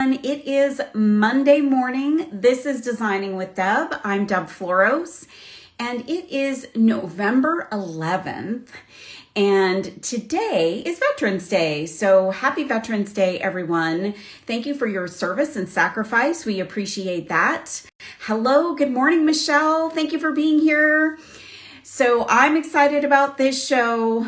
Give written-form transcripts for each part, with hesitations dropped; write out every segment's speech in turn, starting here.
It is Monday morning. This is Designing with Deb. I'm Deb Floros, and it is November 11th, and today is Veterans Day. So happy Veterans Day, everyone. Thank you for your service and sacrifice. We appreciate that. Hello, good morning, Michelle. Thank you for being here. So I'm excited about this show.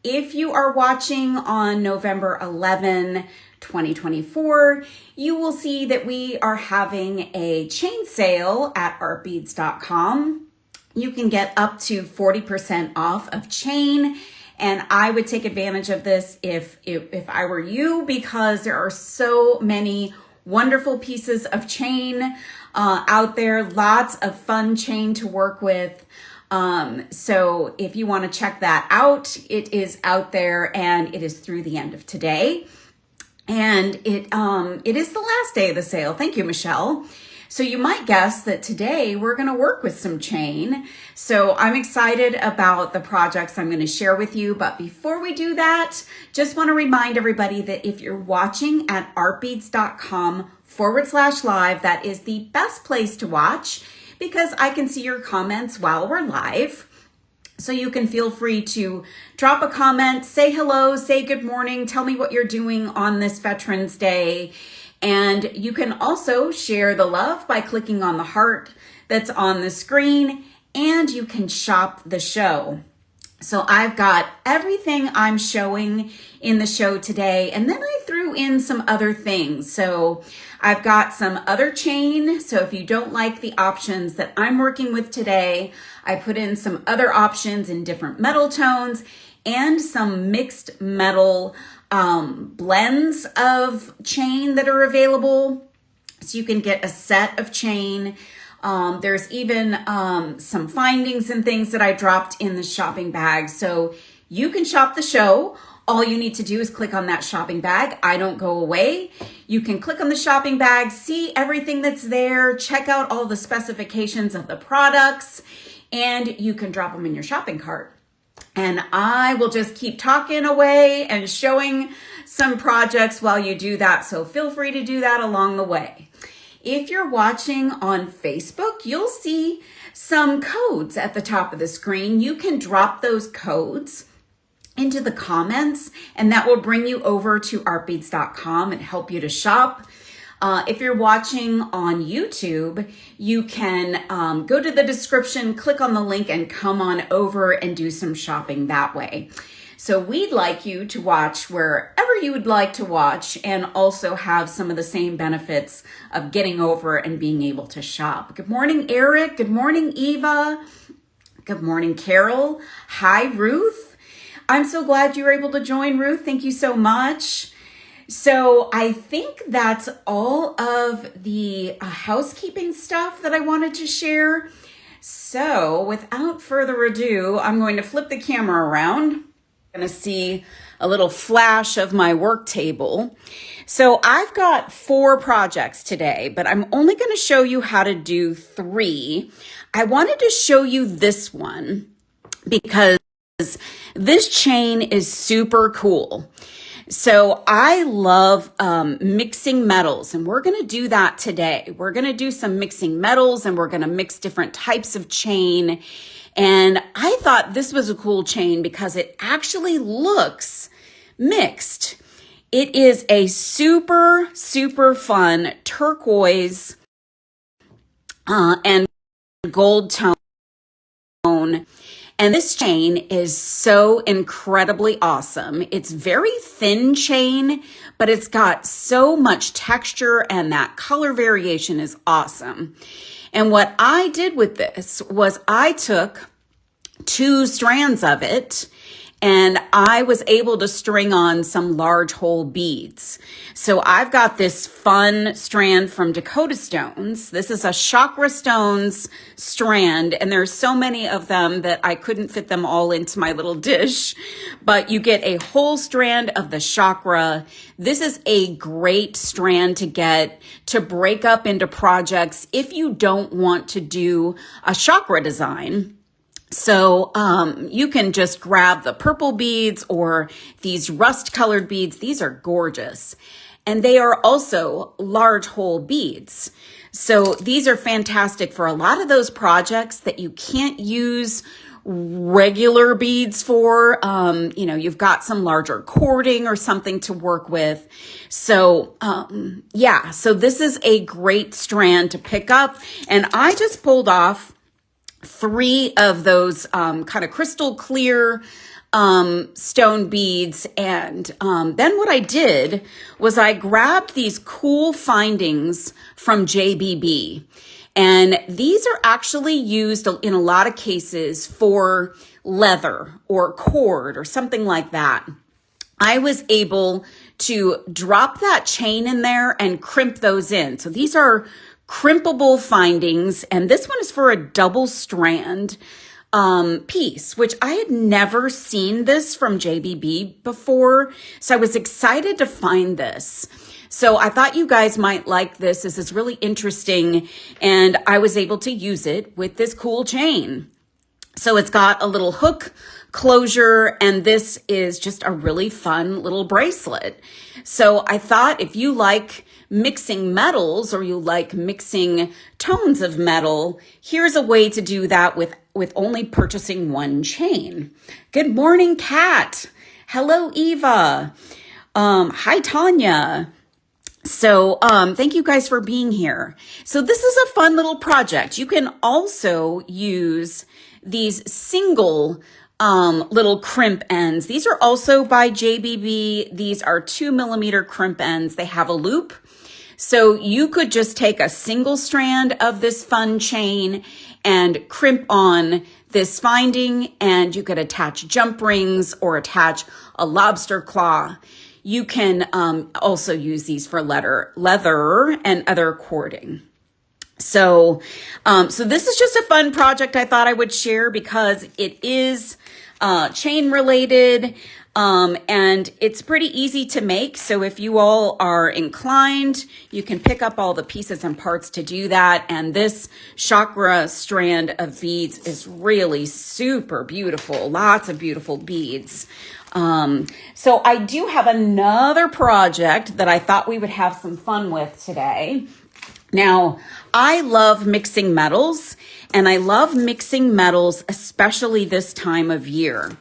If you are watching on November 11, 2024, you will see that we are having a chain sale at artbeads.com. You can get up to 40% off of chain, and I would take advantage of this if I were you, because there are so many wonderful pieces of chain out there, lots of fun chain to work with. So if you want to check that out, it is out there and it is through the end of today. And it is the last day of the sale. Thank you, Michelle. So you might guess that today we're going to work with some chain. So I'm excited about the projects I'm going to share with you. But before we do that, just want to remind everybody that if you're watching at artbeads.com/live, that is the best place to watch because I can see your comments while we're live. So you can feel free to drop a comment, say hello, say good morning, tell me what you're doing on this Veterans Day. And you can also share the love by clicking on the heart that's on the screen, and you can shop the show. So I've got everything I'm showing in the show today, and then I threw in some other things. So I've got some other chain. So if you don't like the options that I'm working with today, I put in some other options in different metal tones and some mixed metal blends of chain that are available. So you can get a set of chain. There's even some findings and things that I dropped in the shopping bag. So you can shop the show. All you need to do is click on that shopping bag. I don't go away. You can click on the shopping bag, see everything that's there, check out all the specifications of the products, and you can drop them in your shopping cart. And I will just keep talking away and showing some projects while you do that. So feel free to do that along the way. If you're watching on Facebook, you'll see some codes at the top of the screen. You can drop those codes into the comments, and that will bring you over to artbeads.com and help you to shop. If you're watching on YouTube, you can go to the description, click on the link, and come on over and do some shopping that way. So we'd like you to watch wherever you would like to watch and also have some of the same benefits of getting over and being able to shop. Good morning, Eric. Good morning, Eva. Good morning, Carol. Hi, Ruth. I'm so glad you were able to join, Ruth. Thank you so much. So I think that's all of the housekeeping stuff that I wanted to share. So without further ado, I'm going to flip the camera around. You're going to see a little flash of my work table. So I've got 4 projects today, but I'm only going to show you how to do 3. I wanted to show you this one because this chain is super cool. So I love mixing metals, and we're going to do that today. We're going to do some mixing metals, and we're going to mix different types of chain. And I thought this was a cool chain because it actually looks mixed. It is a super, super fun turquoise and gold tone. And this chain is so incredibly awesome. It's very thin chain, but it's got so much texture, and that color variation is awesome. And what I did with this was I took 2 strands of it, and I was able to string on some large hole beads. So I've got this fun strand from Dakota Stones. This is a chakra stones strand, and there's so many of them that I couldn't fit them all into my little dish, but you get a whole strand of the chakra. This is a great strand to get to break up into projects if you don't want to do a chakra design. So you can just grab the purple beads or these rust colored beads. These are gorgeous. and they are also large hole beads. So these are fantastic for a lot of those projects that you can't use regular beads for. You've got some larger cording or something to work with. So so this is a great strand to pick up. And I just pulled off 3 of those kind of crystal clear stone beads. And then what I did was I grabbed these cool findings from JBB. And these are actually used in a lot of cases for leather or cord or something like that. I was able to drop that chain in there and crimp those in. So these are crimpable findings, and this one is for a double strand piece, which I had never seen this from JBB before. So I was excited to find this. So I thought you guys might like this. This is really interesting, and I was able to use it with this cool chain. So it's got a little hook closure, and this is just a really fun little bracelet. So I thought if you like mixing metals or you like mixing tones of metal, here's a way to do that with only purchasing 1 chain. Good morning, Kat. Hello, Eva. Hi, Tanya. So thank you guys for being here. So this is a fun little project. You can also use these single little crimp ends. These are also by JBB. These are 2mm crimp ends. They have a loop. So you could just take a single strand of this fun chain and crimp on this finding, and you could attach jump rings or attach a lobster claw. You can also use these for leather and other cording. So this is just a fun project I thought I would share because it is chain related. And it's pretty easy to make. So if you all are inclined, you can pick up all the pieces and parts to do that. And this chakra strand of beads is really super beautiful. Lots of beautiful beads. So I do have another project that I thought we would have some fun with today. Now, I love mixing metals, and I love mixing metals, especially this time of year.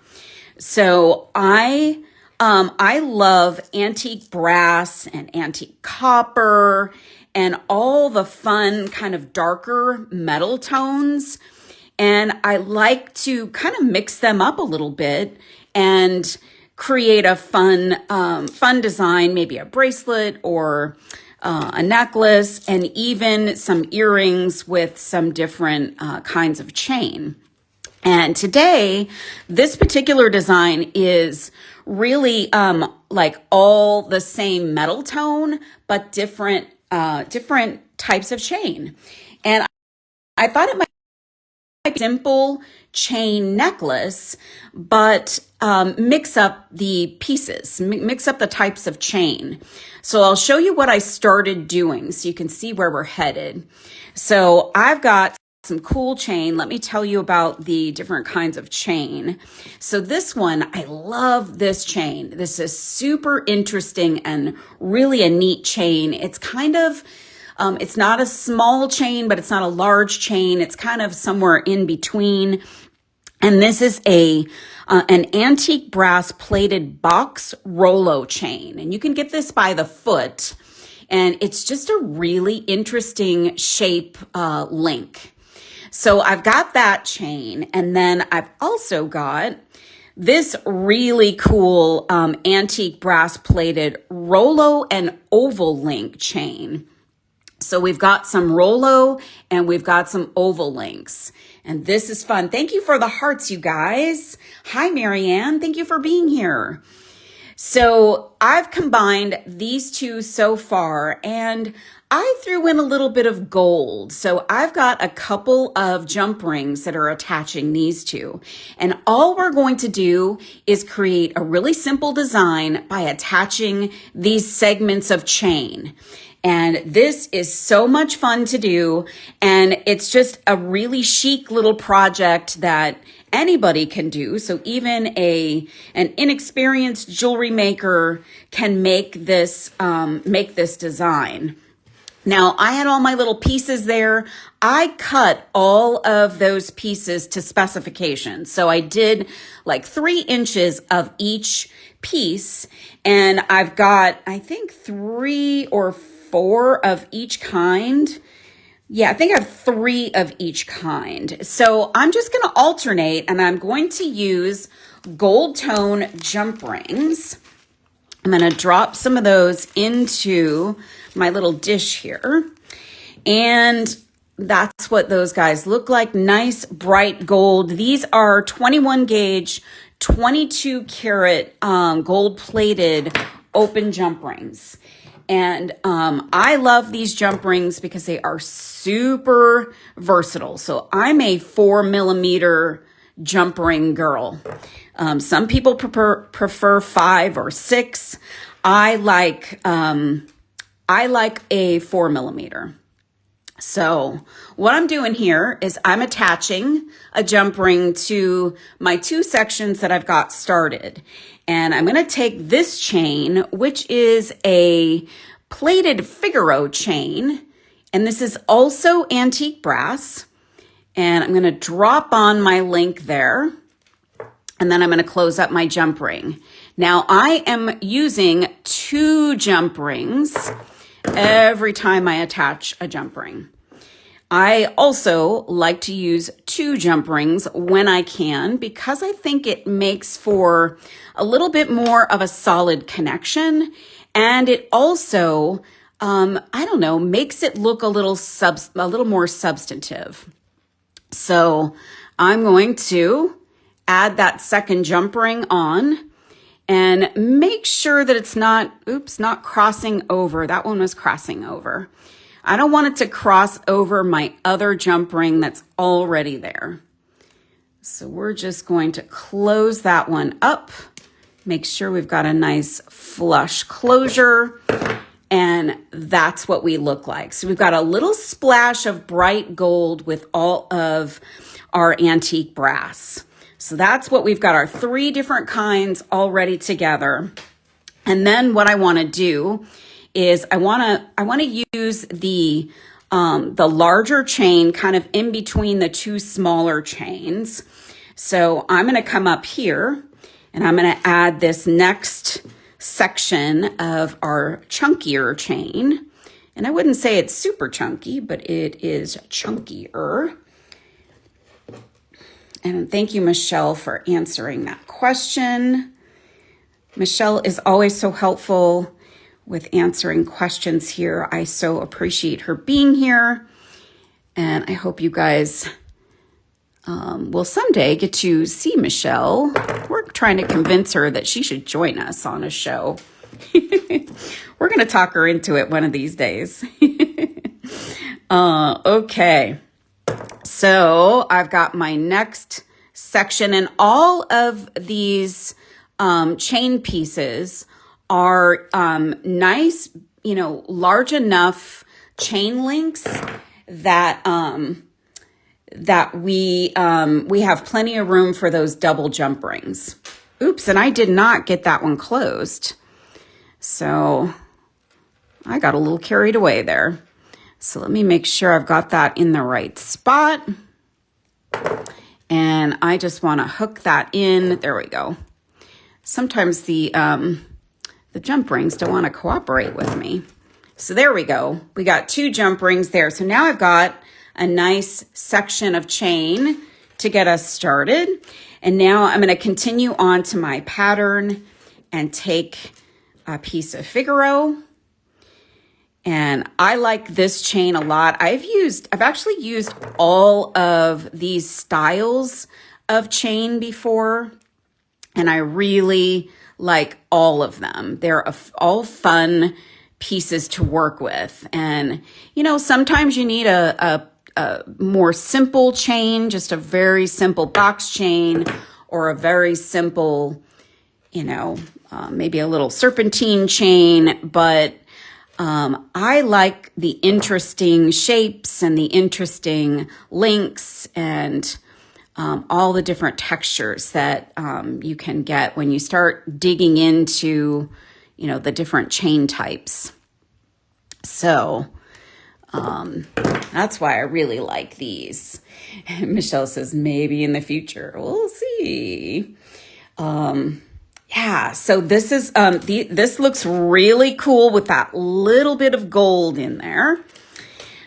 So I love antique brass and antique copper and all the fun kind of darker metal tones. And I like to kind of mix them up a little bit and create a fun design, maybe a bracelet or a necklace, and even some earrings with some different kinds of chain. And today, this particular design is really like all the same metal tone, but different types of chain. And I thought it might be a simple chain necklace, but mix up the pieces, mix up the types of chain. So I'll show you what I started doing so you can see where we're headed. So I've got some cool chain. Let me tell you about the different kinds of chain. So this one, I love this chain. This is super interesting and really a neat chain. It's kind of, it's not a small chain, but it's not a large chain. It's kind of somewhere in between. And this is an antique brass plated box Rolo chain. And you can get this by the foot. And it's just a really interesting shape link. So I've got that chain, and then I've also got this really cool antique brass plated Rolo and oval link chain. So we've got some Rolo and we've got some oval links, and this is fun. Thank you for the hearts, you guys. Hi, Marianne. Thank you for being here. So I've combined these two so far, and I threw in a little bit of gold. So I've got a couple of jump rings that are attaching these two. And all we're going to do is create a really simple design by attaching these segments of chain. And this is so much fun to do. And it's just a really chic little project that anybody can do. So even an inexperienced jewelry maker can make this design. Now, I had all my little pieces there. I cut all of those pieces to specifications. So I did like 3 inches of each piece, and I've got, I think, 3 or 4 of each kind. Yeah, I think I have 3 of each kind. So I'm just going to alternate, and I'm going to use gold tone jump rings. I'm going to drop some of those into my little dish here. And that's what those guys look like. Nice, bright gold. These are 21 gauge, 22 karat gold plated open jump rings. And I love these jump rings because they are super versatile. So I'm a 4mm jump ring girl. Some people prefer 5 or 6. I like a 4mm. So what I'm doing here is I'm attaching a jump ring to my 2 sections that I've got started. And I'm going to take this chain, which is a plated Figaro chain. And this is also antique brass. And I'm going to drop on my link there. And then I'm going to close up my jump ring. Now I am using 2 jump rings every time I attach a jump ring. I also like to use 2 jump rings when I can because I think it makes for a little bit more of a solid connection. And it also, makes it look a little more substantive. So I'm going to add that second jump ring on and make sure that it's not crossing over. That one was crossing over. I don't want it to cross over my other jump ring that's already there. So we're just going to close that one up. Make sure we've got a nice flush closure. And that's what we look like. So we've got a little splash of bright gold with all of our antique brass. So that's what we've got, our 3 different kinds already together. And then what I want to do is I want to use the larger chain kind of in between the 2 smaller chains. So I'm going to come up here and I'm going to add this next section of our chunkier chain. And I wouldn't say it's super chunky, but it is chunkier. And thank you, Michelle, for answering that question. Michelle is always so helpful with answering questions here. I so appreciate her being here. And I hope you guys will someday get to see Michelle. We're trying to convince her that she should join us on a show. We're going to talk her into it one of these days. Okay. So I've got my next section, and all of these chain pieces are nice, large enough chain links that we have plenty of room for those double jump rings. Oops, and I did not get that one closed. So I got a little carried away there. So let me make sure I've got that in the right spot. And I just want to hook that in. There we go. Sometimes the jump rings don't want to cooperate with me. So there we go. We got 2 jump rings there. So now I've got a nice section of chain to get us started. And now I'm going to continue on to my pattern and take a piece of Figaro. And I like this chain a lot. I've actually used all of these styles of chain before, and I really like all of them. They're all fun pieces to work with. And, sometimes you need a more simple chain, just a very simple box chain, or a very simple, maybe a little serpentine chain, but I like the interesting shapes and the interesting links and all the different textures that you can get when you start digging into, the different chain types. So that's why I really like these. Michelle says, maybe in the future, we'll see. Yeah, so this is, this looks really cool with that little bit of gold in there.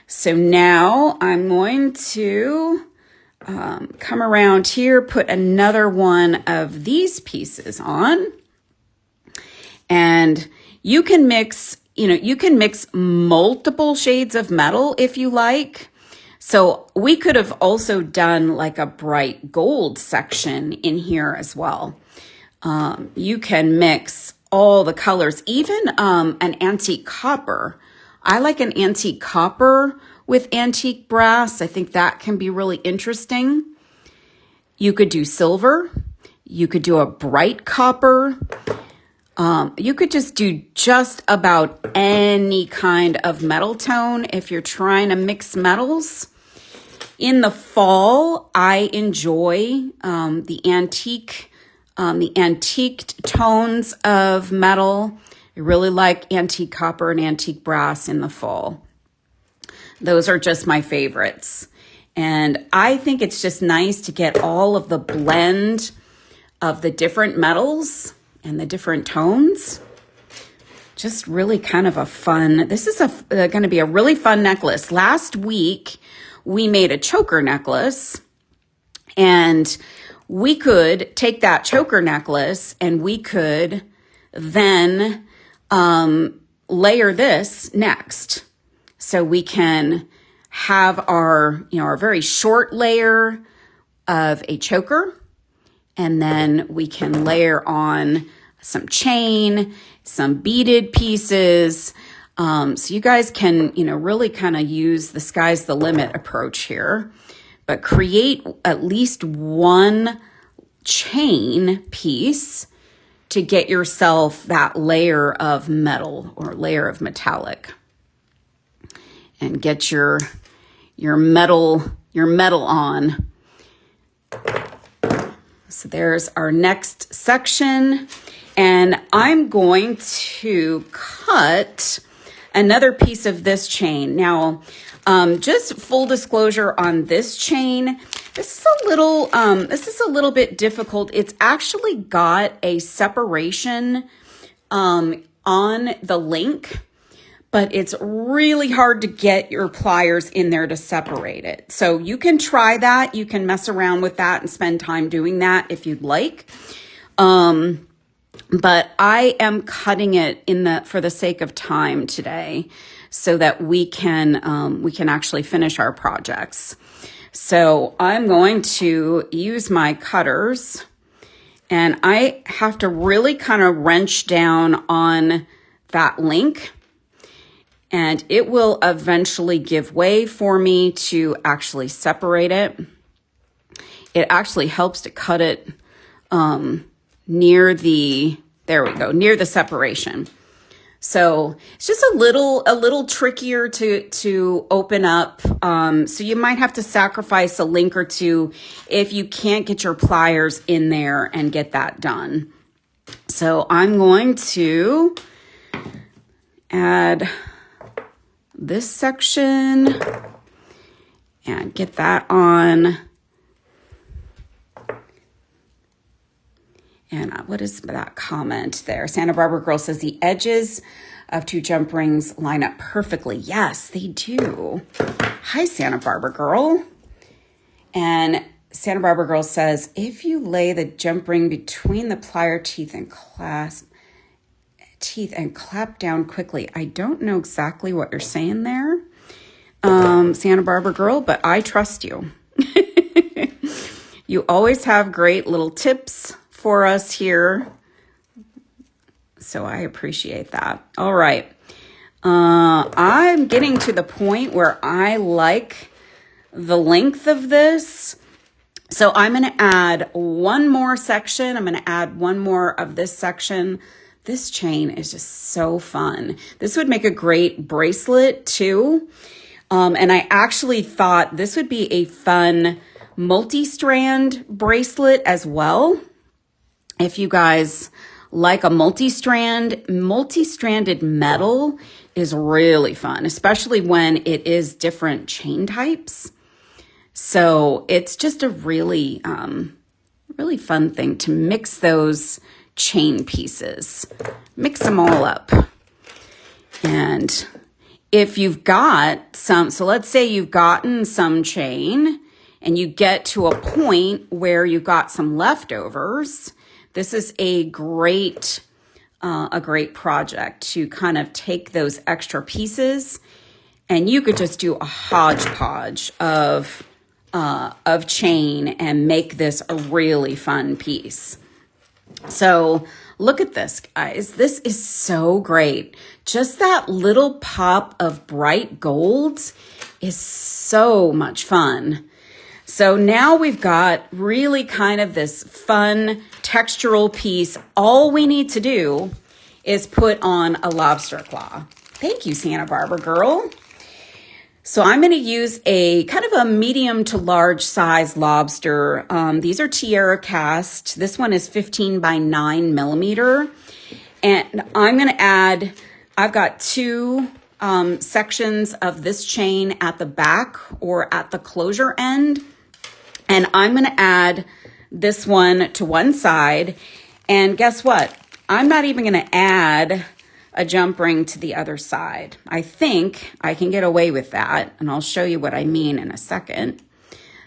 So now I'm going to come around here, put another one of these pieces on. And you can mix, multiple shades of metal if you like. So we could have also done like a bright gold section in here as well. You can mix all the colors, even an antique copper. I like an antique copper with antique brass. I think that can be really interesting. You could do silver. You could do a bright copper. You could just do just about any kind of metal tone if you're trying to mix metals. In the fall, I enjoy the antiqued tones of metal. I really like antique copper and antique brass in the fall. Those are just my favorites. And I think it's just nice to get all of the blend of the different metals and the different tones. Just really kind of a fun, this is going to be a really fun necklace. Last week, we made a choker necklace, and we could take that choker necklace and we could then layer this next. So we can have our very short layer of a choker, and then we can layer on some chain, some beaded pieces. So you guys can, really kind of use the sky's the limit approach here, but create at least one chain piece to get yourself that layer of metal or layer of metallic, and get your metal on. So there's our next section, and I'm going to cut another piece of this chain. Now, just full disclosure on this chain, this is a little bit difficult. It's actually got a separation on the link, but it's really hard to get your pliers in there to separate it. So you can try that. You can mess around with that and spend time doing that if you'd like. But I am cutting it for the sake of time today, so that we can actually finish our projects. So I'm going to use my cutters, and I have to really kind of wrench down on that link, and it will eventually give way for me to actually separate it. It actually helps to cut it near the separation. So it's just a little trickier to open up. So you might have to sacrifice a link or two if you can't get your pliers in there and get that done. So I'm going to add this section and get that on. And what is that comment there? Santa Barbara Girl says the edges of two jump rings line up perfectly. Yes, they do. Hi, Santa Barbara Girl. And Santa Barbara Girl says, if you lay the jump ring between the plier teeth and clap down quickly. I don't know exactly what you're saying there, Santa Barbara Girl, but I trust you. You always have great little tips for us here, so I appreciate that. All right, I'm getting to the point where I like the length of this, so I'm going to add one more section. I'm going to add one more of this section this chain is just so fun. This would make a great bracelet too. And I actually thought this would be a fun multi-strand bracelet as well. If you guys like a multi-stranded metal is really fun, especially when it is different chain types. So it's just a really, really fun thing to mix those chain pieces, mix them all up. And if you've got some, so let's say you've gotten some chain and you get to a point where you've got some leftovers, this is a great project to kind of take those extra pieces, and you could just do a hodgepodge of chain and make this a really fun piece. So look at this, guys. This is so great. Just that little pop of bright gold is so much fun. So now we've got really kind of this fun textural piece. All we need to do is put on a lobster claw. Thank you, Santa Barbara girl. So I'm going to use a kind of a medium to large size lobster. These are Tiara cast. This one is 15 by 9 millimeter. And I'm going to add, I've got two sections of this chain at the back or at the closure end. And I'm going to add this one to one side. And guess what? I'm not even going to add a jump ring to the other side. I think I can get away with that. And I'll show you what I mean in a second.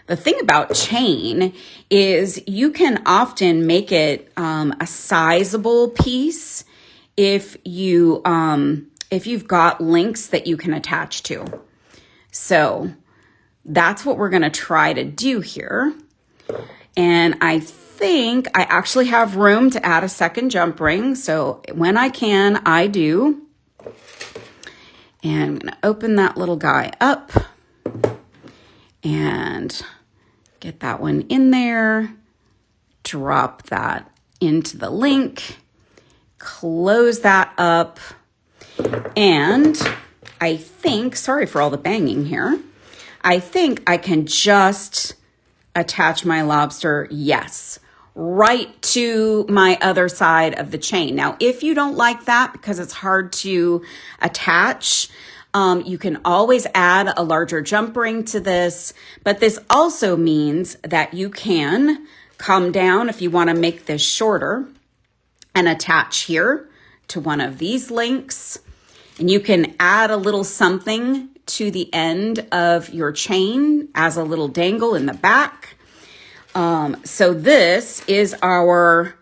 The thing about chain is you can often make it a sizable piece if you've got links that you can attach to. So that's what we're going to try to do here. And I think I actually have room to add a second jump ring. So when I can, I do. And I'm going to open that little guy up and get that one in there. Drop that into the link. Close that up. And I think, sorry for all the banging here, I think I can just attach my lobster, yes, right to my other side of the chain. Now, if you don't like that because it's hard to attach, you can always add a larger jump ring to this, but this also means that you can come down if you want to make this shorter and attach here to one of these links, and you can add a little something to the end of your chain as a little dangle in the back. So this is our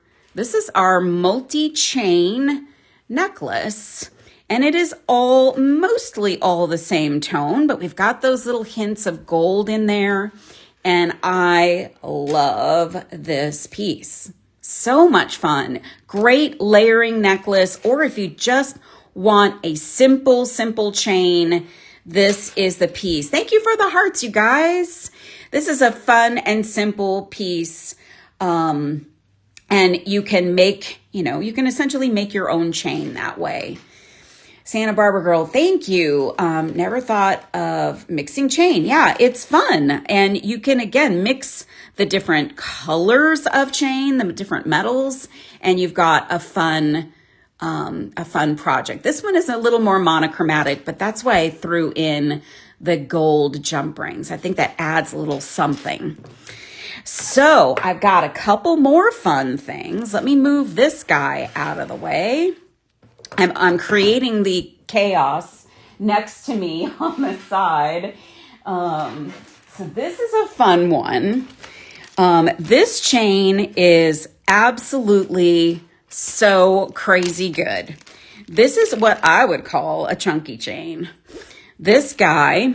multi-chain necklace, and it is mostly all the same tone, but we've got those little hints of gold in there, and I love this piece. So much fun. Great layering necklace, or if you just want a simple chain, this is the piece. Thank you for the hearts, you guys. This is a fun and simple piece. And you can you can essentially make your own chain that way. Santa Barbara girl, thank you. Never thought of mixing chain. Yeah, it's fun. And you can, again, mix the different colors of chain, the different metals, and you've got a fun project. This one is a little more monochromatic, but that's why I threw in the gold jump rings. I think that adds a little something. So I've got a couple more fun things. Let me move this guy out of the way. I'm creating the chaos next to me on the side. So this is a fun one. This chain is absolutely so crazy good. This is what I would call a chunky chain. This guy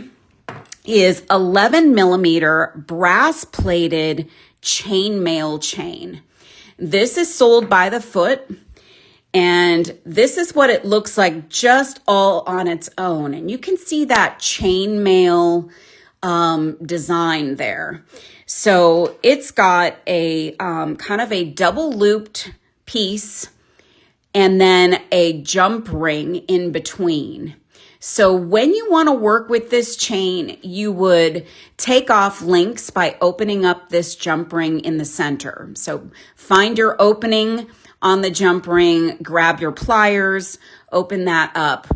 is 11 millimeter brass plated chainmail chain. This is sold by the foot, and this is what it looks like just all on its own. And you can see that chainmail design there. So it's got a kind of a double looped piece, and then a jump ring in between. So when you want to work with this chain, you would take off links by opening up this jump ring in the center. So find your opening on the jump ring, grab your pliers, open that up.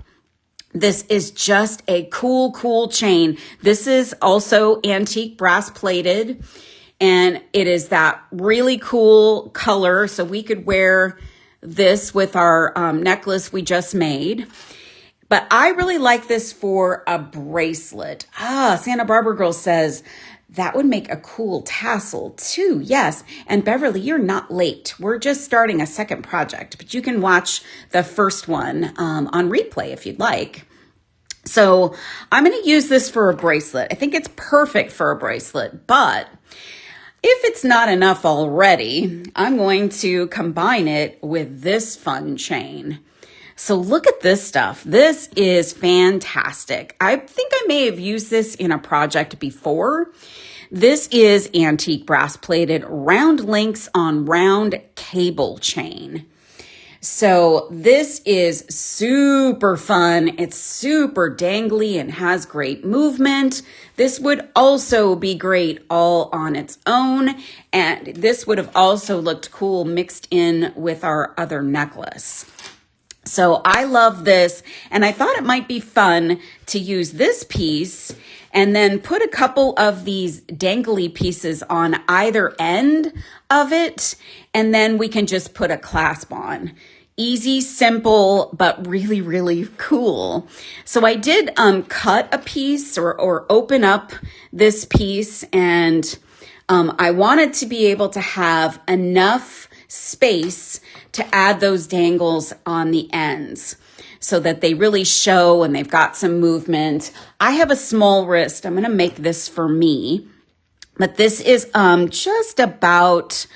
This is just a cool chain. This is also antique brass plated, and it is that really cool color. So we could wear this with our necklace we just made. But I really like this for a bracelet. Santa Barbara Girl says that would make a cool tassel too. Yes. And Beverly, you're not late. We're just starting a second project, but you can watch the first one on replay if you'd like. So I'm going to use this for a bracelet. I think it's perfect for a bracelet, but if it's not enough already, I'm going to combine it with this fun chain. So look at this stuff. This is fantastic. I think I may have used this in a project before. This is antique brass plated round links on round cable chain. So this is super fun. It's super dangly and has great movement. This would also be great all on its own. And this would have also looked cool mixed in with our other necklace. So I love this, and I thought it might be fun to use this piece and then put a couple of these dangly pieces on either end of it, and then we can just put a clasp on. Easy, simple, but really cool. So I did cut a piece or open up this piece, and I wanted to be able to have enough space to add those dangles on the ends so that they really show and they've got some movement. I have a small wrist. I'm going to make this for me, but this is just about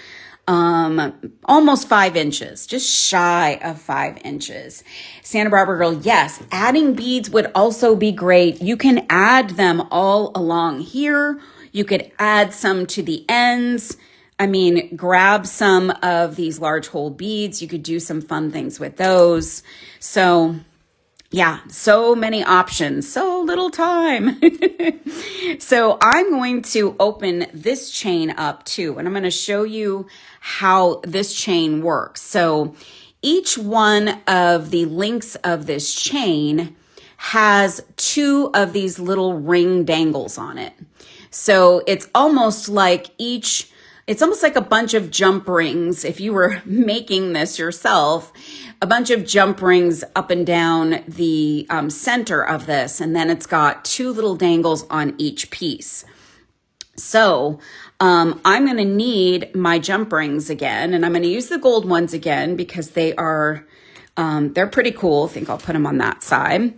almost 5 inches, just shy of 5 inches. Santa Barbara Girl, yes, adding beads would also be great. You can add them all along here. You could add some to the ends. I mean, grab some of these large hole beads. You could do some fun things with those. So yeah, so many options, so little time. So I'm going to open this chain up too, and I'm going to show you how this chain works. So each one of the links of this chain has 2 of these little ring dangles on it. So it's almost like a bunch of jump rings. If you were making this yourself, a bunch of jump rings up and down the center of this. And then it's got 2 little dangles on each piece. So I'm going to need my jump rings again, and I'm going to use the gold ones again because they're pretty cool. I think I'll put them on that side.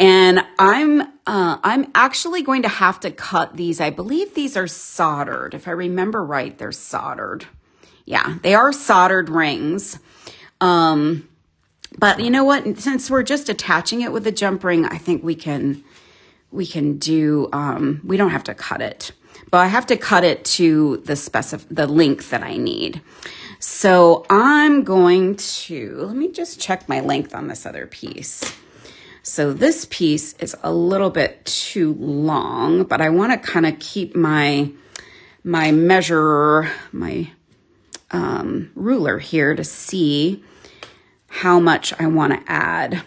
And I'm actually going to have to cut these. I believe these are soldered. If I remember right, they're soldered. Yeah, they are soldered rings. But you know what? Since we're just attaching it with a jump ring, I think we can do, we don't have to cut it. But I have to cut it to the length that I need. So I'm going to, let me just check my length on this other piece. So this piece is a little bit too long, but I want to kind of keep my measure, my ruler here to see how much I want to add.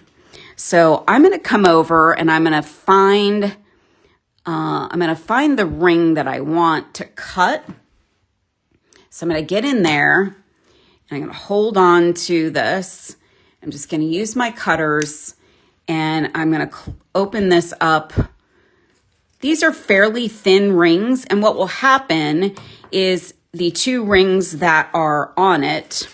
So I'm going to come over and I'm going to find the ring that I want to cut. So I'm going to get in there and I'm going to hold on to this. I'm just going to use my cutters and I'm going to open this up. These are fairly thin rings, and what will happen is the 2 rings that are on it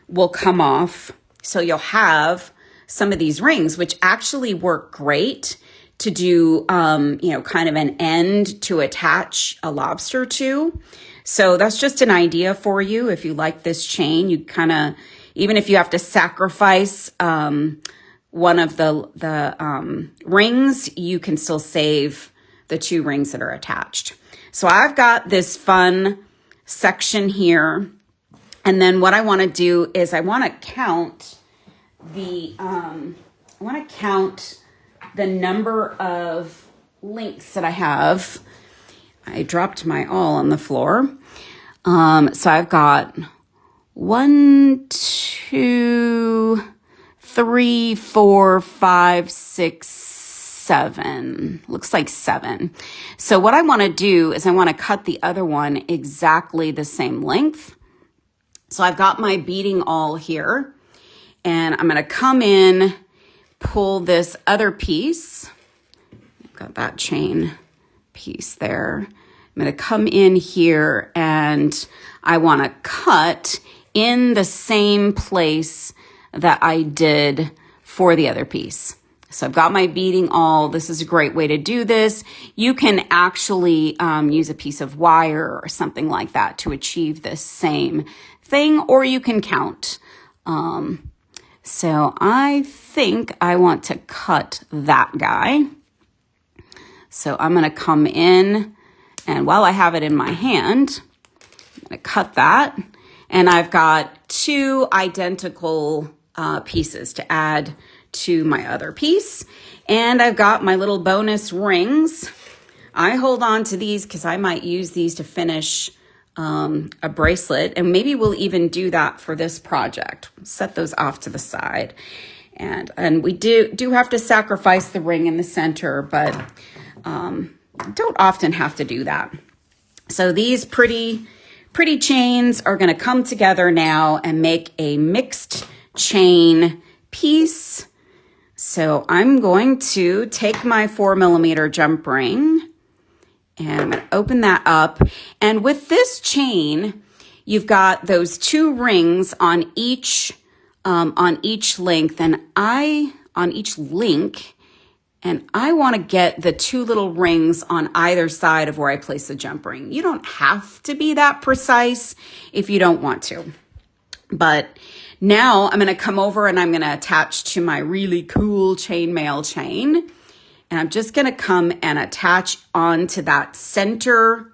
will come off. So you'll have some of these rings, which actually work great to do, kind of an end to attach a lobster to. So that's just an idea for you. If you like this chain, you kind of, even if you have to sacrifice one of the rings, you can still save the 2 rings that are attached. So I've got this fun section here. And then what I want to do is I want to count I want to count the number of links that I have. I dropped my all on the floor. So I've got 1, 2, 3, 4, 5, 6, 7. Looks like 7. So what I want to do is I want to cut the other one exactly the same length. So I've got my beading awl here, and I'm going to come in, pull this other piece. I've got that chain piece there. I'm going to come in here, and I want to cut in the same place that I did for the other piece. So I've got my beading awl. This is a great way to do this. You can actually use a piece of wire or something like that to achieve this same thing, or you can count. So I think I want to cut that guy. So I'm going to come in, and while I have it in my hand, I'm going to cut that. And I've got 2 identical pieces to add to my other piece. And I've got my little bonus rings. I hold on to these because I might use these to finish a bracelet, and maybe we'll even do that for this project. Set those off to the side. And we do have to sacrifice the ring in the center, but don't often have to do that. So these pretty chains are going to come together now and make a mixed chain piece. So I'm going to take my 4mm jump ring, and I'm going to open that up. And with this chain, you've got those 2 rings on each length, and on each link. And I want to get the 2 little rings on either side of where I place the jump ring. You don't have to be that precise if you don't want to. But now I'm going to come over and I'm going to attach to my really cool chainmail chain. And I'm just going to come and attach onto that center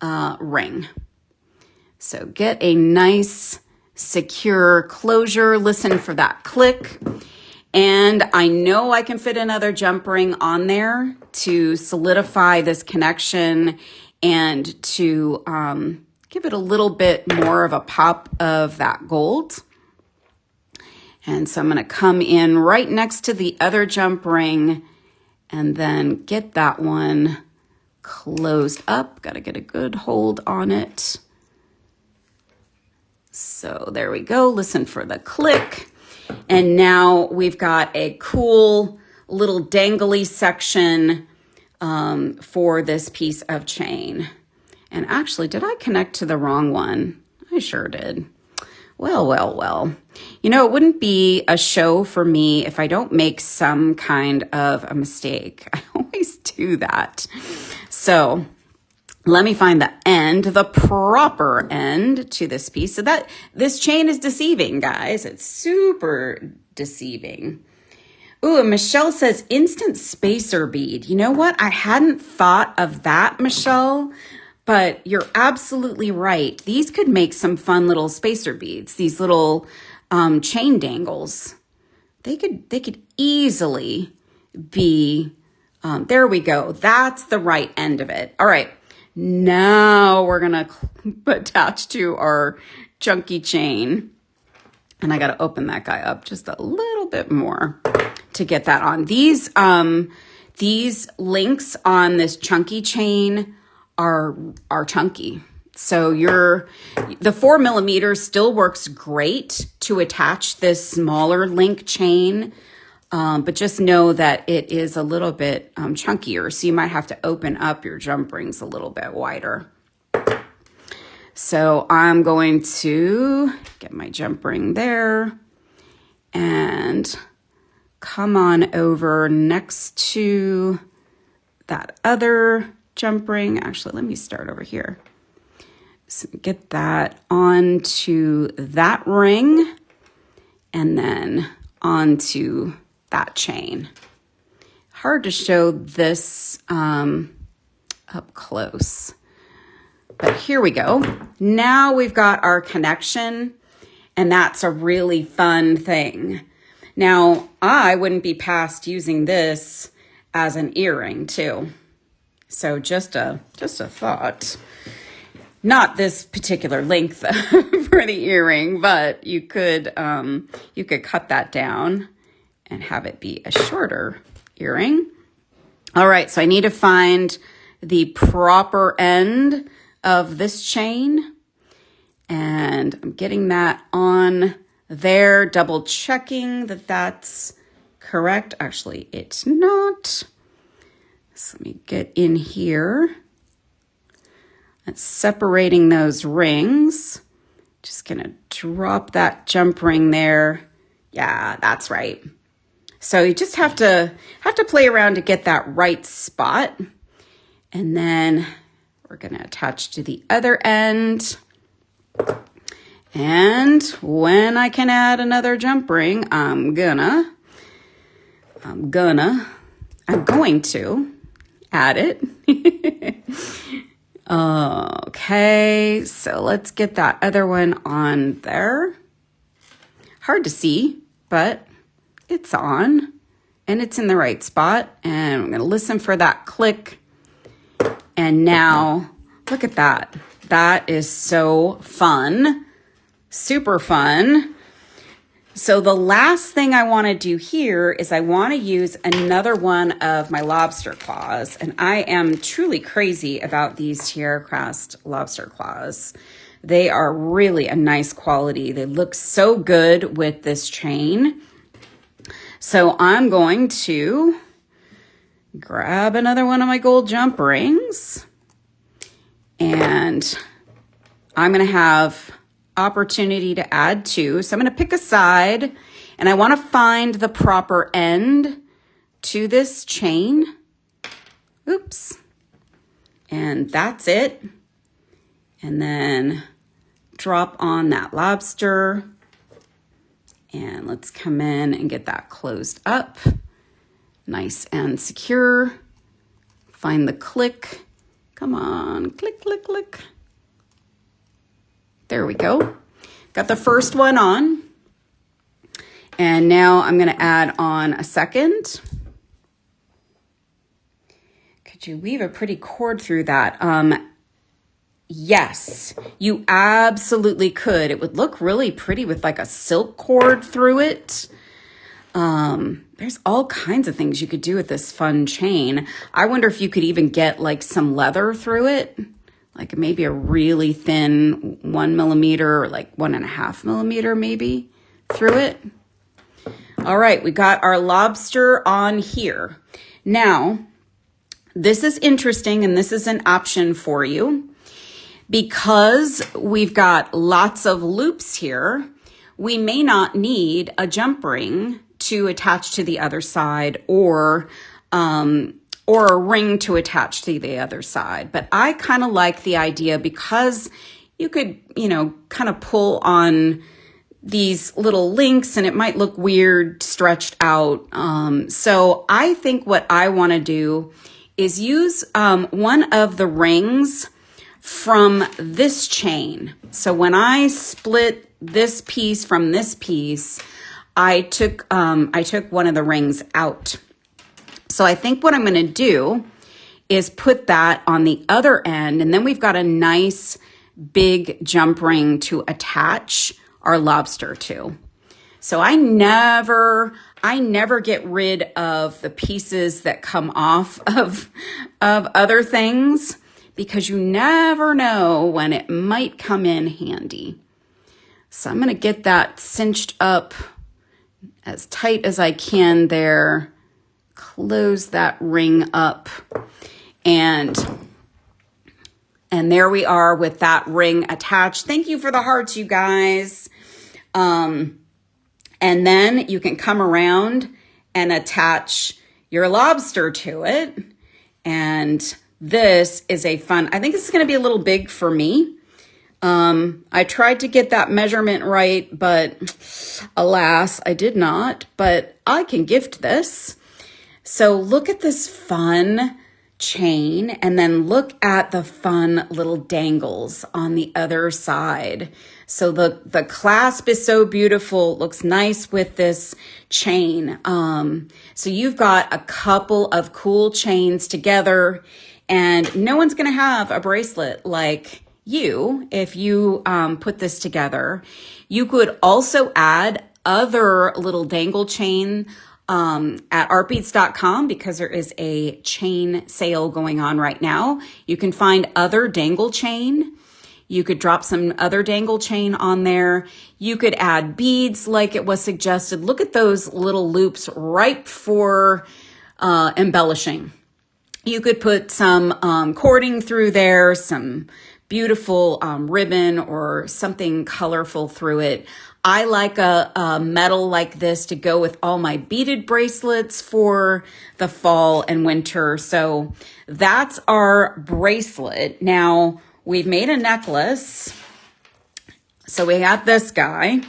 ring. So get a nice secure closure. Listen for that click. And I know I can fit another jump ring on there to solidify this connection and to give it a little bit more of a pop of that gold. And so I'm going to come in right next to the other jump ring and then get that one closed up. Got to get a good hold on it. So there we go. Listen for the click. And now we've got a cool little dangly section for this piece of chain. And actually, did I connect to the wrong one? I sure did. Well. You know, it wouldn't be a show for me if I don't make some kind of a mistake. I always do that. So let me find the end, the proper end to this piece. So that this chain is deceiving, guys. It's super deceiving. Ooh, and Michelle says instant spacer bead. You know what? I hadn't thought of that, Michelle, but you're absolutely right. These could make some fun little spacer beads. These little chain dangles. They could easily be, there we go. That's the right end of it. All right. Now we're going to attach to our chunky chain. And I got to open that guy up just a little bit more to get that on. These links on this chunky chain are chunky. So the 4mm still works great to attach this smaller link chain. But just know that it is a little bit chunkier, so you might have to open up your jump rings a little bit wider. So I'm going to get my jump ring there and come on over next to that other jump ring. Actually, let me start over here. So get that onto that ring and then onto that chain. Hard to show this up close, but here we go. Now we've got our connection, and that's a really fun thing. Now, I wouldn't be past using this as an earring too. So just a thought. Not this particular length for the earring, but you could cut that down and have it be a shorter earring. All right, so I need to find the proper end of this chain, and I'm getting that on there, double checking that that's correct. Actually, it's not. So let me get in here. That's separating those rings. Just gonna drop that jump ring there. Yeah, that's right. So you just have to play around to get that right spot. And then we're gonna attach to the other end. And when I can add another jump ring, I'm going to add it. Okay, so let's get that other one on there. Hard to see, but it's on and it's in the right spot. And I'm gonna listen for that click. And now look at that. That is so fun, super fun. So the last thing I want to do here is I want to use another one of my lobster claws. And I am truly crazy about these Tierra Crest lobster claws. They are really a nice quality. They look so good with this chain. So I'm going to grab another one of my gold jump rings. And I'm going to have opportunity to add two. So I'm going to pick a side, and I want to find the proper end to this chain. Oops. And that's it. And then drop on that lobster. And let's come in and get that closed up. Nice and secure. Find the click. Come on, click, click, click. There we go. Got the first one on. And now I'm going to add on a second. Could you weave a pretty cord through that? Yes, you absolutely could. It would look really pretty with like a silk cord through it. There's all kinds of things you could do with this fun chain. I wonder if you could even get like some leather through it. Like maybe a really thin 1 millimeter or like 1.5 millimeter maybe through it. All right, we got our lobster on here. Now, this is interesting and this is an option for you because we've got lots of loops here. We may not need a jump ring to attach to the other side or a ring to attach to the other side. But I kind of like the idea because you could, kind of pull on these little links and it might look weird stretched out. So I think what I want to do is use one of the rings from this chain. So when I split this piece from this piece, I took one of the rings out. So I think what I'm going to do is put that on the other end, and then we've got a nice big jump ring to attach our lobster to. So I never get rid of the pieces that come off of other things because you never know when it might come in handy. So I'm going to get that cinched up as tight as I can there. Close that ring up, and there we are with that ring attached. Thank you for the hearts, you guys. And then you can come around and attach your lobster to it. And this is a fun, I think this is going to be a little big for me. I tried to get that measurement right, but alas, I did not. But I can gift this. So look at this fun chain, and then look at the fun little dangles on the other side. So the clasp is so beautiful. It looks nice with this chain. So you've got a couple of cool chains together, and no one's going to have a bracelet like you if you put this together. You could also add other little dangle chain at artbeads.com, because there is a chain sale going on right now. You can find other dangle chain. You could drop some other dangle chain on there. You could add beads like it was suggested. Look at those little loops ripe for embellishing. You could put some cording through there, some beautiful ribbon or something colorful through it. I like a metal like this to go with all my beaded bracelets for the fall and winter. So that's our bracelet. Now we've made a necklace. So we have this guy,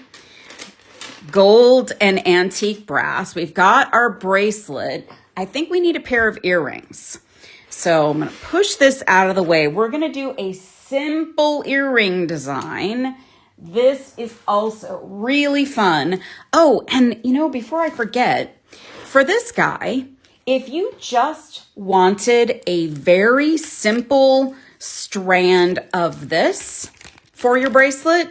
gold and antique brass. We've got our bracelet. I think we need a pair of earrings. So I'm going to push this out of the way. We're going to do a simple earring design. This is also really fun. Oh, and before I forget, for this guy, if you just wanted a very simple strand of this for your bracelet,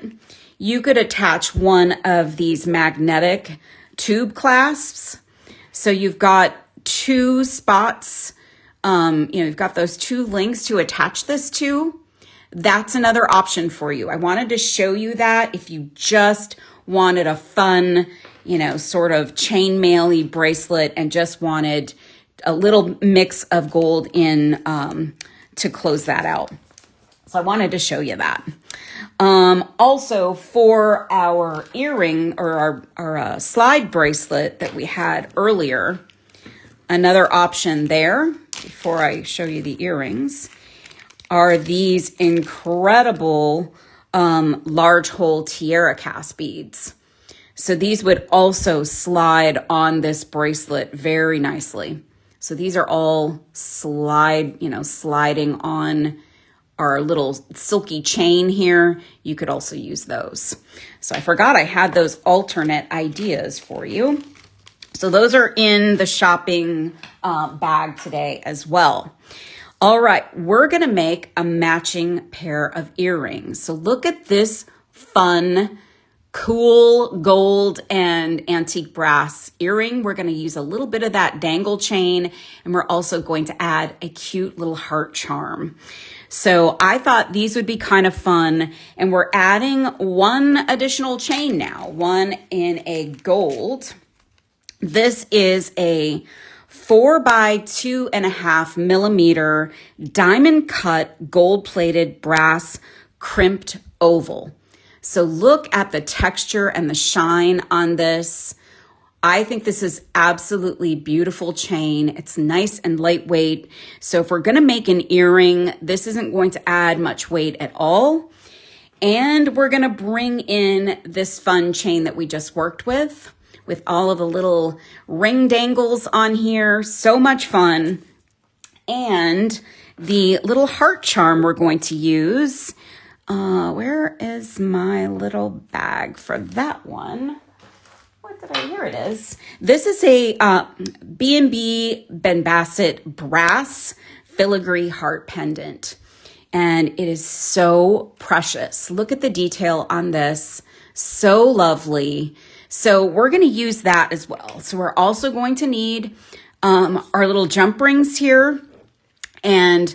you could attach one of these magnetic tube clasps. So you've got two spots, you've got those two links to attach this to. That's another option for you. I wanted to show you that if you just wanted a fun, sort of chainmail-y bracelet and just wanted a little mix of gold in to close that out. So I wanted to show you that. Also for our earring or our slide bracelet that we had earlier, another option there before I show you the earrings are these incredible large hole tiara cast beads. So these would also slide on this bracelet very nicely. So these are all sliding on our little silky chain here. You could also use those. So I forgot I had those alternate ideas for you. So those are in the shopping bag today as well. All right, we're going to make a matching pair of earrings. So look at this fun, cool gold and antique brass earring. We're going to use a little bit of that dangle chain, and we're also going to add a cute little heart charm. So I thought these would be kind of fun, and we're adding one additional chain now, one in a gold. This is a 4 by 2.5 millimeter diamond cut gold plated brass crimped oval. So look at the texture and the shine on this. I think this is absolutely beautiful chain. It's nice and lightweight. So if we're going to make an earring, this isn't going to add much weight at all. And we're going to bring in this fun chain that we just worked with all of the little ring dangles on here. So much fun. And the little heart charm we're going to use. Where is my little bag for that one? Here it is. This is a B&B Ben Bassett brass filigree heart pendant. And it is so precious. Look at the detail on this. So lovely. So we're going to use that as well. So we're also going to need our little jump rings here. And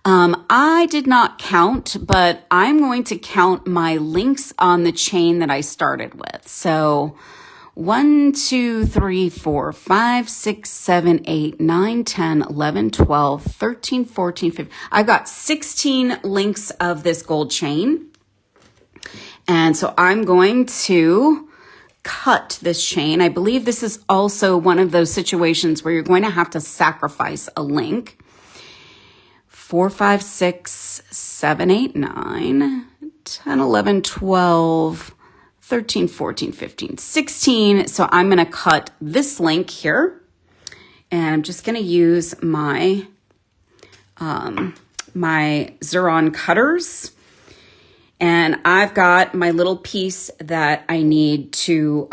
I did not count, but I'm going to count my links on the chain that I started with. So 1, 2, 3, 4, 5, 6, 7, 8, 9, 10, 11, 12, 13, 14, 15. I've got 16 links of this gold chain. And so I'm going to cut this chain. I believe this is also one of those situations where you're going to have to sacrifice a link. 4, 5, 6, 7, 8, 9, 10, 11, 12, 13, 14, 15, 16. So I'm going to cut this link here, and I'm just going to use my my Xuron cutters. And I've got my little piece that I need to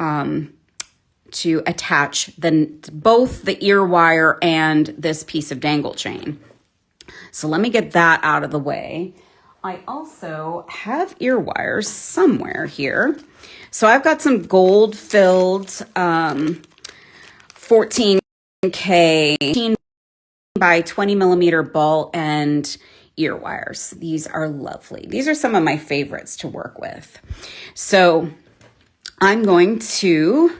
attach both the ear wire and this piece of dangle chain. So let me get that out of the way. I also have ear wires somewhere here. So I've got some gold filled 14K by 20 millimeter ball end ear wires. These are lovely. These are some of my favorites to work with. So I'm going to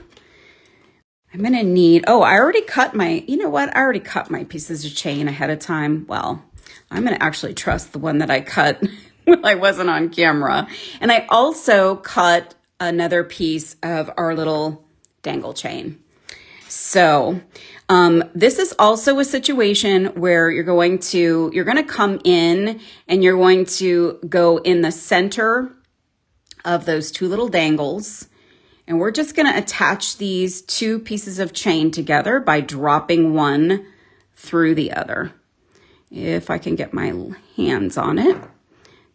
need, I already cut my, you know what? I already cut my pieces of chain ahead of time. Well, I'm going to actually trust the one that I cut when I wasn't on camera. And I also cut another piece of our little dangle chain. So this is also a situation where you're going to come in and you're going to go in the center of those two little dangles. And we're just going to attach these two pieces of chain together by dropping one through the other. If I can get my hands on it,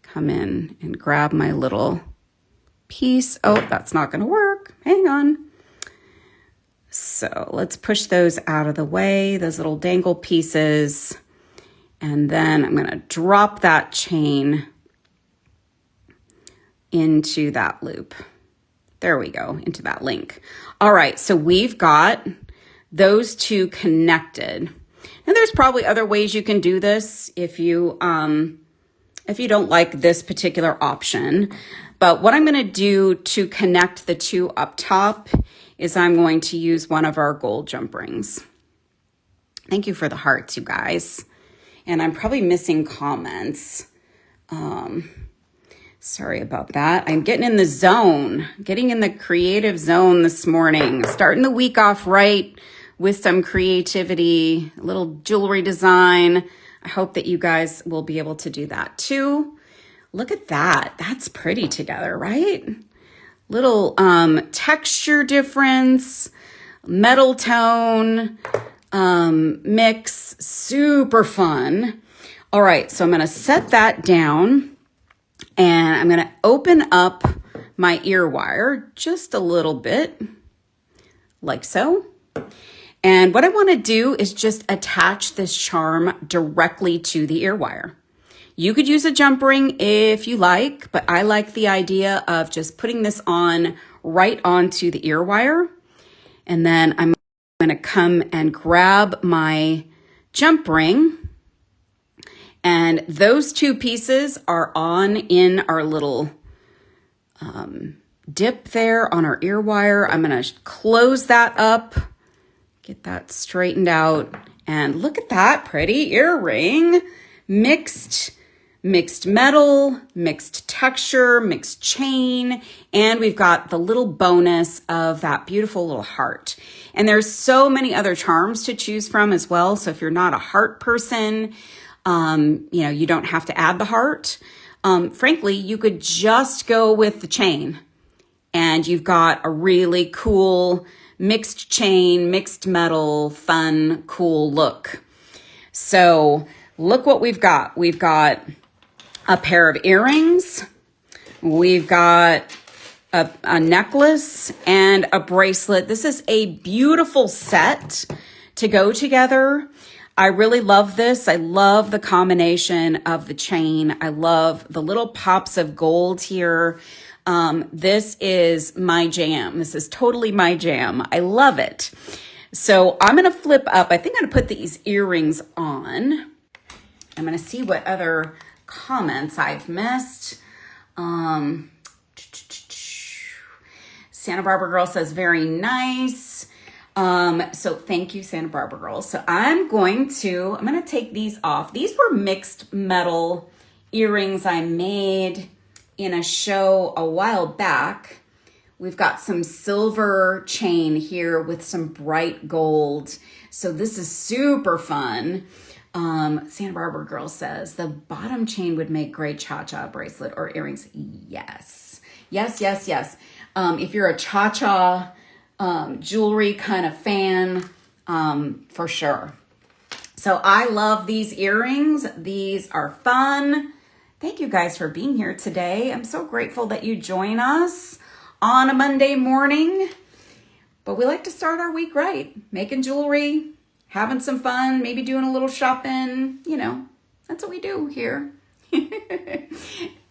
come in and grab my little piece. Oh, that's not going to work. Hang on. So let's push those out of the way, those little dangle pieces. And then I'm going to drop that chain into that loop. There we go, into that link. All right, so we've got those two connected. And there's probably other ways you can do this if you don't like this particular option. But what I'm going to do to connect the two up top is I'm going to use one of our gold jump rings. Thank you for the hearts, you guys. And I'm probably missing comments. Sorry about that. I'm getting in the zone, getting in the creative zone this morning, starting the week off right with some creativity, a little jewelry design. I hope that you guys will be able to do that too. Look at that. That's pretty together, right? Little texture difference, metal tone mix, super fun. All right, so I'm going to set that down and I'm going to open up my ear wire just a little bit, like so. And what I want to do is just attach this charm directly to the ear wire. You could use a jump ring if you like, but I like the idea of just putting this on right onto the ear wire. And then I'm going to come and grab my jump ring. And those two pieces are on in our little dip there on our ear wire. I'm going to close that up, get that straightened out. And look at that pretty earring. Mixed metal, mixed texture, mixed chain, and we've got the little bonus of that beautiful little heart. And there's so many other charms to choose from as well. So if you're not a heart person, you don't have to add the heart. Frankly, you could just go with the chain and you've got a really cool mixed chain, mixed metal, fun, cool look. So look what we've got. We've got a pair of earrings, we've got a necklace and a bracelet. This is a beautiful set to go together. I really love this. I love the combination of the chain. I love the little pops of gold here. This is my jam. This is totally my jam. I love it. So I'm going to flip up. I think I'm going to put these earrings on. I'm going to see what other comments I've missed. Santa Barbara Girl says very nice. So thank you, Santa Barbara Girl. So I'm going to take these off. These were mixed metal earrings I made in a show a while back. We've got some silver chain here with some bright gold. So this is super fun. Santa Barbara Girl says the bottom chain would make great cha-cha bracelet or earrings. Yes. If you're a cha-cha jewelry kind of fan, for sure. So I love these earrings. These are fun. Thank you guys for being here today. I'm so grateful that you join us on a Monday morning. But we like to start our week right, making jewelry, having some fun, maybe doing a little shopping. You know, that's what we do here.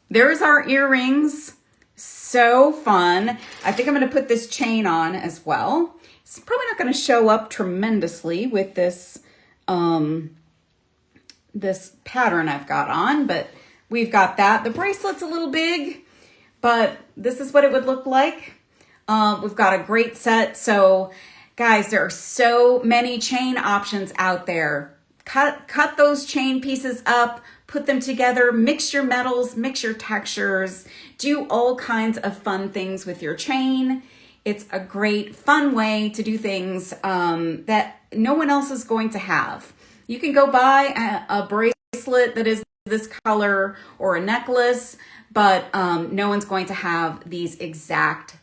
There's our earrings. So fun. I think I'm going to put this chain on as well. It's probably not going to show up tremendously with this this pattern I've got on, but we've got that. The bracelet's a little big, but this is what it would look like. We've got a great set. So guys, there are so many chain options out there. Cut those chain pieces up, put them together, mix your metals, mix your textures, do all kinds of fun things with your chain. It's a great fun way to do things that no one else is going to have. You can go buy a bracelet that is this color or a necklace, but no one's going to have these exact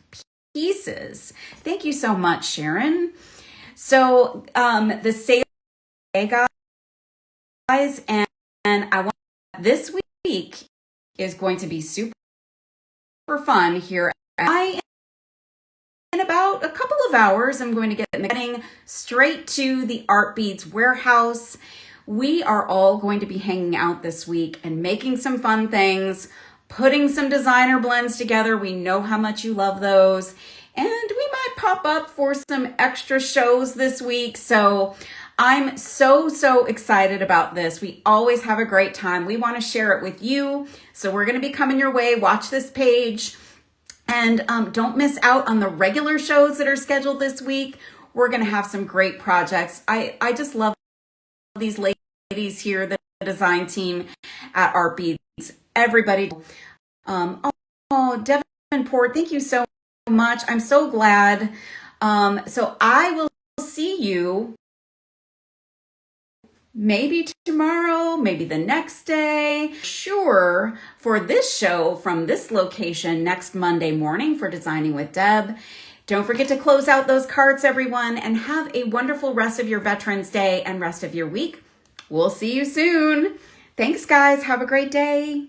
pieces. Thank you so much, Sharon. So the sale, guys, and I want this week is going to be super fun here. In about a couple of hours, I'm going to get getting straight to the Art Beads warehouse. We are all going to be hanging out this week and making some fun things, putting some designer blends together. We know how much you love those. And we might pop up for some extra shows this week. So I'm so excited about this. We always have a great time. We want to share it with you. So we're going to be coming your way. Watch this page. And don't miss out on the regular shows that are scheduled this week. We're going to have some great projects. I just love these ladies here, the design team at Art Beads. Everybody. Davenport, thank you so much. I'm so glad. So I will see you maybe tomorrow, maybe the next day. Sure, for this show from this location next Monday morning for Designing with Deb. Don't forget to close out those cards, everyone, and have a wonderful rest of your Veterans Day and rest of your week. We'll see you soon. Thanks, guys. Have a great day.